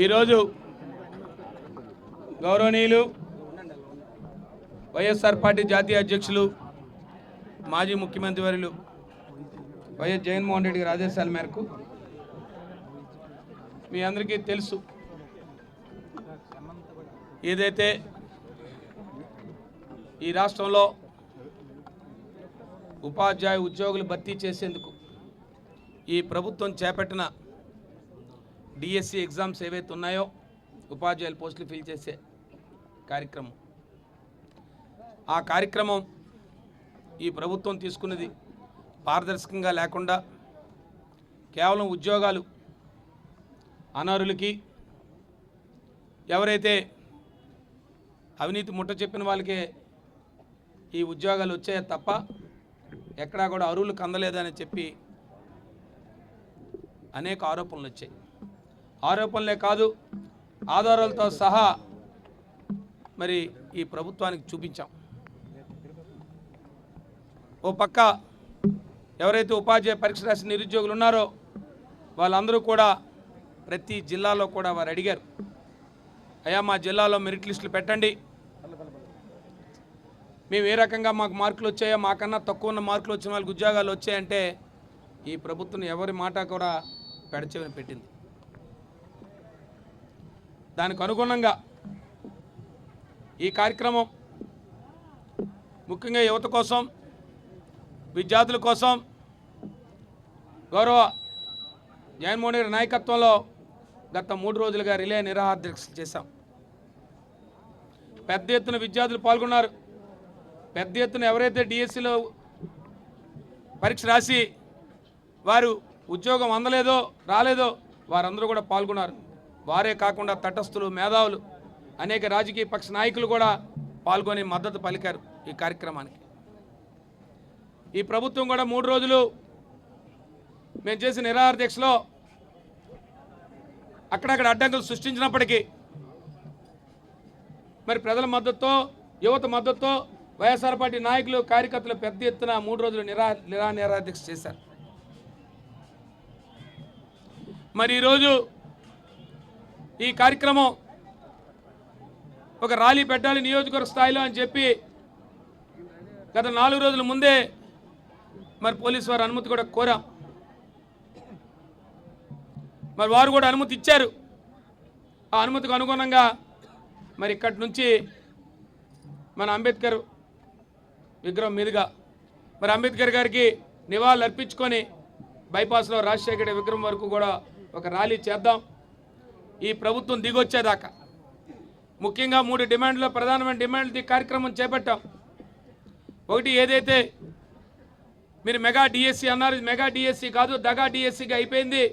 ఈరోజు గౌరవనీయులు వైఎస్ఆర్ పార్టీ జాతీయ అధ్యక్షులు మాజీ ముఖ్యమంత్రి వర్యులు వైఎస్ జగన్మోహన్ రెడ్డి గారి ఆదేశాల మేరకు మీ అందరికీ తెలుసు, ఏదైతే ఈ రాష్ట్రంలో ఉపాధ్యాయ ఉద్యోగులు భర్తీ చేసేందుకు ఈ ప్రభుత్వం చేపట్టిన డిఎస్సి ఎగ్జామ్స్ ఏవైతే ఉన్నాయో ఉపాధ్యాయుల పోస్టులు ఫిల్ చేసే కార్యక్రమం, ఆ కార్యక్రమం ఈ ప్రభుత్వం తీసుకున్నది పారదర్శకంగా లేకుండా కేవలం ఉద్యోగాలు అనర్హులకి, ఎవరైతే అవినీతి ముట్ట చెప్పిన వాళ్ళకే ఈ ఉద్యోగాలు వచ్చాయే తప్ప ఎక్కడా కూడా అర్హులకు అందలేదని చెప్పి అనేక ఆరోపణలు వచ్చాయి. ఆరోపణలే కాదు, ఆధారాలతో సహా మరి ఈ ప్రభుత్వానికి చూపించాం. ఓ పక్క ఎవరైతే ఉపాధ్యాయ పరీక్ష రాసిన నిరుద్యోగులు ఉన్నారో వాళ్ళందరూ కూడా ప్రతి జిల్లాలో కూడా వారు అడిగారు, అయ్యా మా జిల్లాలో మెరిట్ లిస్టులు పెట్టండి, మేము ఏ రకంగా మాకు మార్కులు వచ్చాయో, మాకన్నా తక్కువ ఉన్న మార్కులు వచ్చిన వాళ్ళకి ఉద్యోగాలు వచ్చాయంటే ఈ ప్రభుత్వం ఎవరి మాట కూడా పెడచెవిని పెట్టింది. దానికి అనుగుణంగా ఈ కార్యక్రమం ముఖ్యంగా యువత కోసం, విద్యార్థుల కోసం గౌరవ జగన్మోహన్ రెడ్డి నాయకత్వంలో గత 3 రోజులుగా రిలే నిరాహార దీక్షలు చేశాం. పెద్ద ఎత్తున విద్యార్థులు పాల్గొన్నారు. పెద్ద ఎత్తున ఎవరైతే డిఎస్సిలో పరీక్ష రాసి వారు ఉద్యోగం అందలేదో రాలేదో వారందరూ కూడా పాల్గొన్నారు. వారే కాకుండా తటస్థులు, మేధావులు, అనేక రాజకీయ పక్ష నాయకులు కూడా పాల్గొని మద్దతు పలికారు ఈ కార్యక్రమానికి. ఈ ప్రభుత్వం కూడా 3 రోజులు మేము చేసిన నిరాహార దీక్షలో అక్కడక్కడ అడ్డంకులు సృష్టించినప్పటికీ మరి ప్రజల మద్దతుతో, యువత మద్దతుతో వైఎస్ఆర్ పార్టీ నాయకులు, కార్యకర్తలు పెద్ద ఎత్తున 3 రోజులు నిరాహార దీక్ష చేశారు. మరి ఈరోజు ఈ కార్యక్రమం ఒక ర్యాలీ పెట్టాలి నియోజకవర్గ స్థాయిలో అని చెప్పి గత 4 రోజుల ముందే మరి పోలీసు వారు అనుమతి కూడా కోరాం. మరి వారు కూడా అనుమతి ఇచ్చారు. ఆ అనుమతికి అనుగుణంగా మరి ఇక్కడి నుంచి మన అంబేద్కర్ విగ్రహం మీదుగా మరి అంబేద్కర్ గారికి నివాళులు అర్పించుకొని బైపాస్లో రాజశేఖర విగ్రహం వరకు కూడా ఒక ర్యాలీ చేద్దాం. ఈ ప్రభుత్వం దిగొచ్చేదాకా ముఖ్యంగా 3 డిమాండ్లో ప్రధానమైన డిమాండ్లు ఈ కార్యక్రమం చేపట్టాం. ఒకటి, ఏదైతే మీరు మెగా డిఎస్సి అన్నారు, మెగా డిఎస్సి కాదు, దగా డిఎస్సిగా అయిపోయింది.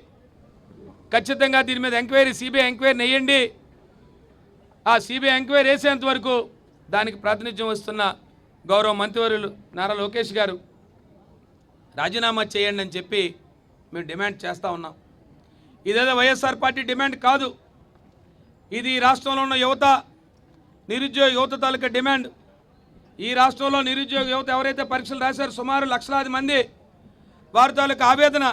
ఖచ్చితంగా దీని మీద ఎంక్వైరీ, సిబిఐ ఎంక్వైరీని వేయండి. ఆ సిబిఐ ఎంక్వైరీ వేసేంత వరకు దానికి ప్రాతినిధ్యం వస్తున్న గౌరవ మంత్రివర్యులు నారా లోకేష్ గారు రాజీనామా చేయండి అని చెప్పి మేము డిమాండ్ చేస్తూ ఉన్నాం. ఇదేదో వైఎస్ఆర్ పార్టీ డిమాండ్ కాదు, ఇది రాష్ట్రంలో ఉన్న యువత, నిరుద్యోగ యువత తాలూకా డిమాండ్. ఈ రాష్ట్రంలో నిరుద్యోగ యువత ఎవరైతే పరీక్షలు రాశారో సుమారు లక్షలాది మంది, వారి తాలూకా ఆవేదన,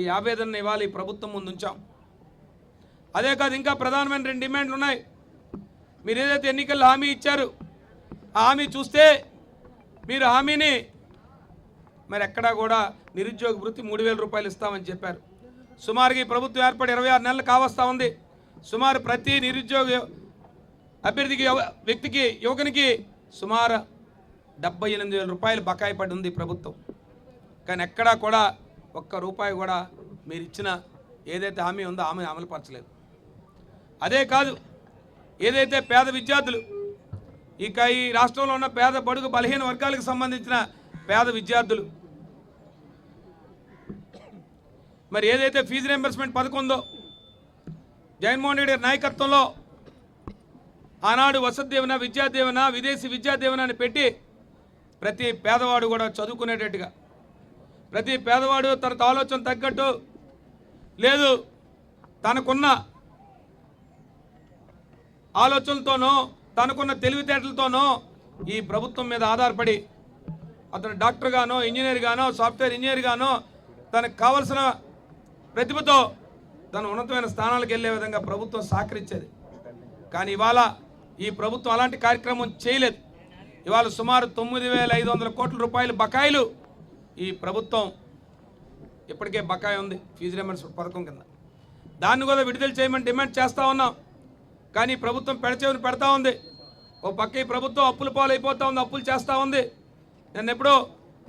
ఈ ఆవేదనని ఇవాళ ఈ ప్రభుత్వం ముందు ఉంచాం. అదే కాదు, ఇంకా ప్రధానమైన 2 డిమాండ్లు ఉన్నాయి. మీరు ఏదైతే ఎన్నికల్లో హామీ ఇచ్చారు, ఆ హామీ చూస్తే మీరు హామీని మరి ఎక్కడా కూడా నిరుద్యోగ వృత్తి 3000 రూపాయలు ఇస్తామని చెప్పారు. సుమారుగా ఈ ప్రభుత్వం ఏర్పడి 26 నెలలు కావస్తూ ఉంది. సుమారు ప్రతి నిరుద్యోగ అభ్యర్థికి, వ్యక్తికి, యువకునికి సుమారు 78,000 రూపాయలు బకాయి పడి ఉంది ప్రభుత్వం. కానీ ఎక్కడా కూడా ఒక్క రూపాయి కూడా మీరు ఇచ్చిన ఏదైతే హామీ ఉందో హామీ అమలుపరచలేదు. అదే కాదు, ఏదైతే పేద విద్యార్థులు, ఇక ఈ రాష్ట్రంలో ఉన్న పేద బడుగు బలహీన వర్గాలకు సంబంధించిన పేద విద్యార్థులు మరి ఏదైతే ఫీజు రీయింబర్స్మెంట్ పథకం ఉందో జగన్మోహన్ రెడ్డి నాయకత్వంలో ఆనాడు వసతి దీవెన, విద్యా దీవెన, విదేశీ విద్యా దీవెన అని పెట్టి ప్రతి పేదవాడు కూడా చదువుకునేటట్టుగా, ప్రతి పేదవాడు తన ఆలోచన తగ్గట్టు, లేదు తనకున్న ఆలోచనలతోనో తనకున్న తెలివితేటలతోనో ఈ ప్రభుత్వం మీద ఆధారపడి అతను డాక్టర్ గానో, ఇంజనీర్ గానో, సాఫ్ట్వేర్ ఇంజనీర్ గానో తనకు కావలసిన ప్రతిభతో తన ఉన్నతమైన స్థానాలకు వెళ్ళే విధంగా ప్రభుత్వం సహకరించేది. కానీ ఇవాళ ఈ ప్రభుత్వం అలాంటి కార్యక్రమం చేయలేదు. ఇవాళ సుమారు 9,500 కోట్ల రూపాయల బకాయిలు ఈ ప్రభుత్వం ఇప్పటికే బకాయి ఉంది ఫీజు రియంబర్స్మెంట్ పథకం కింద. దాన్ని కూడా విడుదల చేయమని డిమాండ్ చేస్తూ ఉన్నాం. కానీ ప్రభుత్వం పెడచెవిని పెడతా ఉంది. ఓ పక్క ఈ ప్రభుత్వం అప్పుల పాలైపోతూ ఉంది, అప్పులు చేస్తూ ఉంది. నేను ఎప్పుడో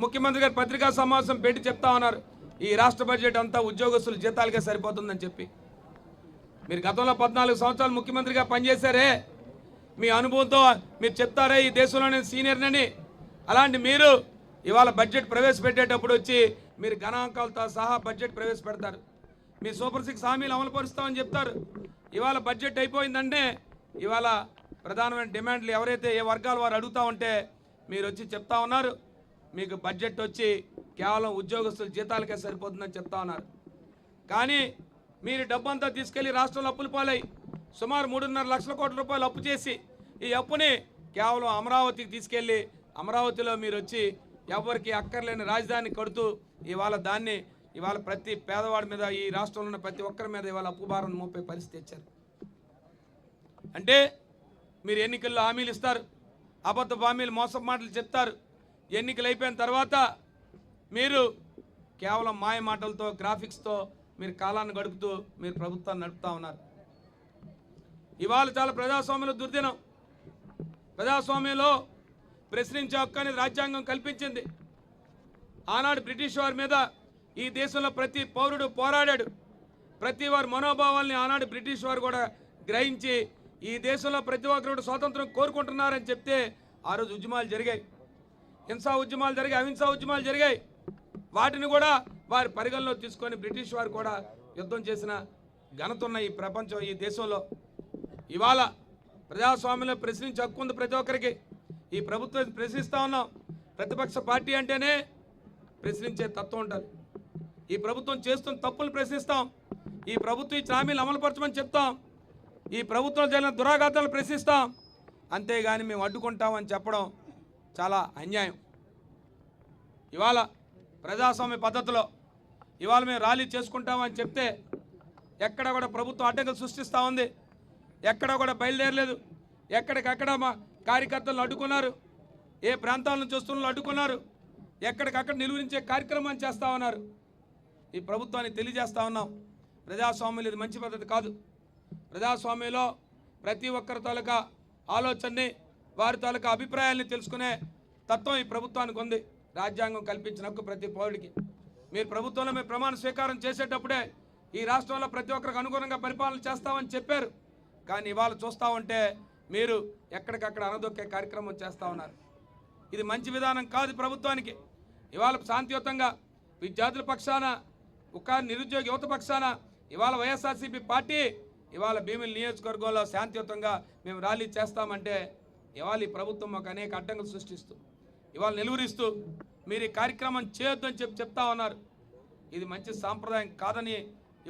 ముఖ్యమంత్రి గారు పత్రికా సమావేశం పెట్టి చెప్తా ఉన్నారు, ఈ రాష్ట్ర బడ్జెట్ అంతా ఉద్యోగస్తుల జీతాలకే సరిపోతుందని చెప్పి. మీరు గతంలో 14 సంవత్సరాలు ముఖ్యమంత్రిగా పనిచేశారే, మీ అనుభవంతో మీరు చెప్తారే ఈ దేశంలోనే సీనియర్నని. అలాంటి మీరు ఇవాళ బడ్జెట్ ప్రవేశపెట్టేటప్పుడు వచ్చి మీరు గణాంకాలతో సహా బడ్జెట్ ప్రవేశపెడతారు. మీ సూపర్ 6 హామీలు అమలు పరుస్తామని చెప్తారు. ఇవాళ బడ్జెట్ అయిపోయిందంటే ఇవాళ ప్రధానమైన డిమాండ్లు ఎవరైతే ఏ వర్గాల వారు అడుగుతూ ఉంటే మీరు వచ్చి చెప్తా ఉన్నారు, మీకు బడ్జెట్ వచ్చి కేవలం ఉద్యోగస్తుల జీతాలకే సరిపోతుందని చెప్తా ఉన్నారు. కానీ మీరు డబ్బంతా తీసుకెళ్లి రాష్ట్రంలో అప్పుల పాలై సుమారు 3.5 లక్షల కోట్ల రూపాయలు అప్పు చేసి ఈ అప్పుని కేవలం అమరావతికి తీసుకెళ్లి అమరావతిలో మీరు వచ్చి ఎవరికి అక్కర్లేని రాజధాని కడుతూ ఇవాళ ప్రతి పేదవాడి మీద ఈ రాష్ట్రంలో ఉన్న ప్రతి ఒక్కరి మీద ఇవాళ అప్పు భారం మోపే పరిస్థితి తెచ్చారు. అంటే మీరు ఎన్నికల్లో హామీలు ఇస్తారు, అబద్ధ హామీలు మోసపు మాటలు చెప్తారు. ఎన్నికలు అయిపోయిన తర్వాత మీరు కేవలం మాయ మాటలతో గ్రాఫిక్స్తో మీరు కాలాన్ని గడుపుతూ మీరు ప్రభుత్వాన్ని నడుపుతూ ఉన్నారు. ఇవాళ చాలా ప్రజాస్వామ్యంలో దుర్దినం. ప్రజాస్వామ్యంలో ప్రశ్నించే హక్కు అనేది రాజ్యాంగం కల్పించింది. ఆనాడు బ్రిటిష్ వారి మీద ఈ దేశంలో ప్రతి పౌరుడు పోరాడాడు. ప్రతి వారి మనోభావాల్ని ఆనాడు బ్రిటిష్ వారు కూడా గ్రహించి ఈ దేశంలో ప్రతి ఒక్కరు స్వాతంత్రం కోరుకుంటున్నారని చెప్తే ఆ రోజు ఉద్యమాలు జరిగాయి, హింసా ఉద్యమాలు జరిగాయి, అహింసా ఉద్యమాలు జరిగాయి. వాటిని కూడా వారి పరిగణలో తీసుకొని బ్రిటిష్ వారు కూడా యుద్ధం చేసిన ఘనత ఉన్న ఈ ప్రపంచం ఈ దేశంలో ఇవాళ ప్రజాస్వామ్యంలో ప్రశ్నించే హక్కు ఉంది ప్రతి ఒక్కరికి. ఈ ప్రభుత్వం ప్రశ్నిస్తూ ఉన్నాం. ప్రతిపక్ష పార్టీ అంటేనే ప్రశ్నించే తత్వం ఉంటుంది. ఈ ప్రభుత్వం చేస్తున్న తప్పులు ప్రశ్నిస్తాం. ఈ ప్రభుత్వం ఇచ్చిన హామీలు అమలుపరచమని చెప్తాం. ఈ ప్రభుత్వం జరిగిన దురాఘాతాలు ప్రశ్నిస్తాం. అంతేగాని మేము అడ్డుకుంటామని చెప్పడం చాలా అన్యాయం. ఇవాళ ప్రజాస్వామ్య పద్ధతిలో ఇవాళ మేము ర్యాలీ చేసుకుంటామని చెప్తే ఎక్కడ కూడా ప్రభుత్వం అడ్డంకులు సృష్టిస్తూ ఉంది. ఎక్కడ కూడా బయలుదేరలేదు. ఎక్కడికక్కడ మా కార్యకర్తలను అడ్డుకున్నారు. ఏ ప్రాంతాల నుంచి వస్తున్న అడ్డుకున్నారు. ఎక్కడికక్కడ నిలువరించే కార్యక్రమాన్ని చేస్తూ ఉన్నారు. ఈ ప్రభుత్వాన్ని తెలియజేస్తూ ఉన్నాం, ప్రజాస్వామ్యంలో ఇది మంచి పద్ధతి కాదు. ప్రజాస్వామ్యంలో ప్రతి ఒక్కరి తాలూకా ఆలోచనని వారి తాలూకా అభిప్రాయాల్ని తెలుసుకునే తత్వం ఈ ప్రభుత్వానికి ఉంది. రాజ్యాంగం కల్పించిన హక్కు ప్రతి పౌరుడికి. మీరు ప్రభుత్వంలో మీరు ప్రమాణ స్వీకారం చేసేటప్పుడే ఈ రాష్ట్రంలో ప్రతి ఒక్కరికి అనుగుణంగా పరిపాలన చేస్తామని చెప్పారు. కానీ ఇవాళ చూస్తూ ఉంటే మీరు ఎక్కడికక్కడ అనదొక్కే కార్యక్రమం చేస్తూ ఉన్నారు. ఇది మంచి విధానం కాదు ప్రభుత్వానికి. ఇవాళ శాంతియుతంగా విద్యార్థుల పక్షాన ఒక నిరుద్యోగ యువత పక్షాన ఇవాళ వైఎస్ఆర్సీపీ పార్టీ ఇవాళ భీమిలి నియోజకవర్గంలో శాంతియుతంగా మేము ర్యాలీ చేస్తామంటే ఇవాళ ఈ ప్రభుత్వం మాకు అనేక అడ్డంకులు సృష్టిస్తూ ఇవాళ నిలువరిస్తూ మీరు ఈ కార్యక్రమం చేయొద్దని చెప్తా ఉన్నారు. ఇది మంచి సాంప్రదాయం కాదని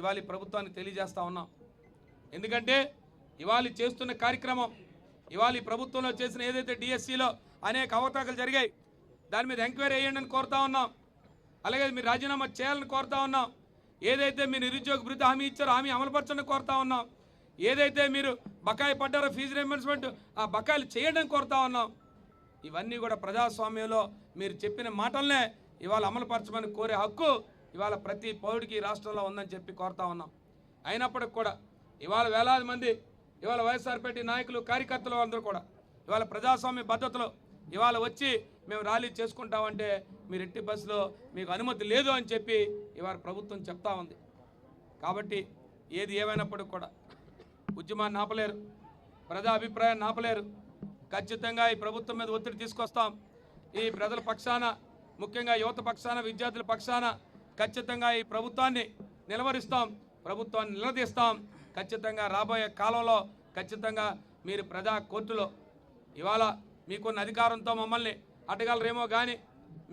ఇవాళ ఈ ప్రభుత్వాన్ని తెలియజేస్తూ ఉన్నాం. ఎందుకంటే ఇవాళ చేస్తున్న కార్యక్రమం ఇవాళ ఈ ప్రభుత్వంలో చేసిన ఏదైతే డిఎస్సిలో అనేక అవకతవకలు జరిగాయి దాని మీద ఎంక్వైరీ వేయండి అని కోరుతా ఉన్నాం. అలాగే మీరు రాజీనామా చేయాలని కోరుతా ఉన్నాం. ఏదైతే మీరు నిరుద్యోగ భృతి హామీ ఇచ్చారో హామీ అమలుపరచని కోరుతా ఉన్నాం. ఏదైతే మీరు బకాయి పడ్డారో ఫీజు రియంబర్స్మెంట్ ఆ బకాయిలు చేయడం కోరుతా ఉన్నాం. ఇవన్నీ కూడా ప్రజాస్వామ్యంలో మీరు చెప్పిన మాటలనే ఇవాళ అమలుపరచమని కోరే హక్కు ఇవాళ ప్రతి పౌరుడికి రాష్ట్రంలో ఉందని చెప్పి కోరుతా ఉన్నాం. అయినప్పటికి కూడా ఇవాళ వేలాది మంది ఇవాళ వైఎస్ఆర్ పార్టీ నాయకులు కార్యకర్తలు అందరూ కూడా ఇవాళ ప్రజాస్వామ్య పద్ధతిలో ఇవాళ వచ్చి మేము ర్యాలీ చేసుకుంటామంటే మీరు ఎట్టి బస్సులో మీకు అనుమతి లేదు అని చెప్పి ఇవాళ ప్రభుత్వం చెప్తా ఉంది. కాబట్టి ఏది ఏమైనప్పటికి కూడా ఉద్యమాన్ని ఆపలేరు, ప్రజా అభిప్రాయాన్ని ఆపలేరు. ఖచ్చితంగా ఈ ప్రభుత్వం మీద ఒత్తిడి తీసుకొస్తాం. ఈ ప్రజల పక్షాన ముఖ్యంగా యువత పక్షాన విద్యార్థుల పక్షాన ఖచ్చితంగా ఈ ప్రభుత్వాన్ని నిలవరిస్తాం, ప్రభుత్వాన్ని నిలదీస్తాం. ఖచ్చితంగా రాబోయే కాలంలో ఖచ్చితంగా మీరు ప్రజా కోర్టులో ఇవాళ మీకున్న అధికారంతో మమ్మల్ని అడగలరేమో కానీ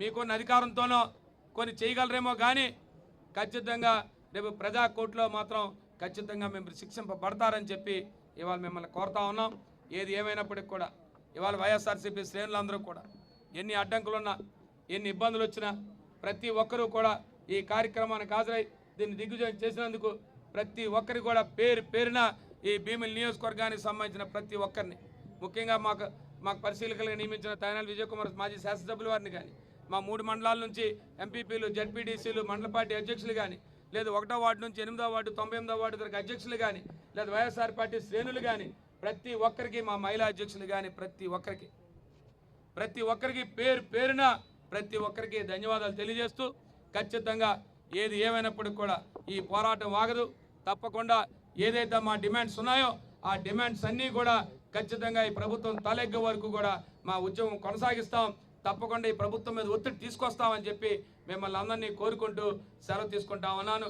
మీకున్న అధికారంతోనో కొన్ని చేయగలరేమో కానీ ఖచ్చితంగా రేపు ప్రజా కోర్టులో మాత్రం ఖచ్చితంగా మేము శిక్షింపబడతారని చెప్పి ఇవాళ మిమ్మల్ని కోరుతా ఉన్నాం. ఏది ఏమైనప్పటికి కూడా ఇవాళ వైఎస్ఆర్సీపీ శ్రేణులందరూ కూడా ఎన్ని అడ్డంకులున్నా ఎన్ని ఇబ్బందులు వచ్చినా ప్రతి ఒక్కరూ కూడా ఈ కార్యక్రమానికి హాజరై దీన్ని దిగ్విజయం చేసినందుకు ప్రతి ఒక్కరికి కూడా పేరు పేరున ఈ భీమిలి నియోజకవర్గానికి సంబంధించిన ప్రతి ఒక్కరిని, ముఖ్యంగా మాకు పరిశీలకులుగా నియమించిన తైనాల విజయ్ కుమార్ మాజీ శాసనసభ్యుల వారిని కానీ, మా 3 మండలాల నుంచి ఎంపీపీలు, జడ్పీటీసీలు, మండల పార్టీ అధ్యక్షులు కానీ, లేదు 1వ వార్డు నుంచి 8వ వార్డు 98వ వార్డు వరకు అధ్యక్షులు కానీ, లేదా వైఎస్ఆర్ పార్టీ శ్రేణులు కానీ, ప్రతి ఒక్కరికి, మా మహిళా అధ్యక్షులు కానీ, ప్రతి ఒక్కరికి పేరు పేరున ప్రతి ఒక్కరికి ధన్యవాదాలు తెలియజేస్తూ, ఖచ్చితంగా ఏది ఏమైనప్పటికీ కూడా ఈ పోరాటం ఆగదు. తప్పకుండా ఏదైతే మా డిమాండ్స్ ఉన్నాయో ఆ డిమాండ్స్ అన్నీ కూడా ఖచ్చితంగా ఈ ప్రభుత్వం తలెగ్గ వరకు కూడా మా ఉద్యమం కొనసాగిస్తాం. తప్పకుండా ఈ ప్రభుత్వం మీద ఒత్తిడి తీసుకొస్తామని చెప్పి మిమ్మల్ని అందరినీ కోరుకుంటూ సెలవు తీసుకుంటా ఉన్నాను.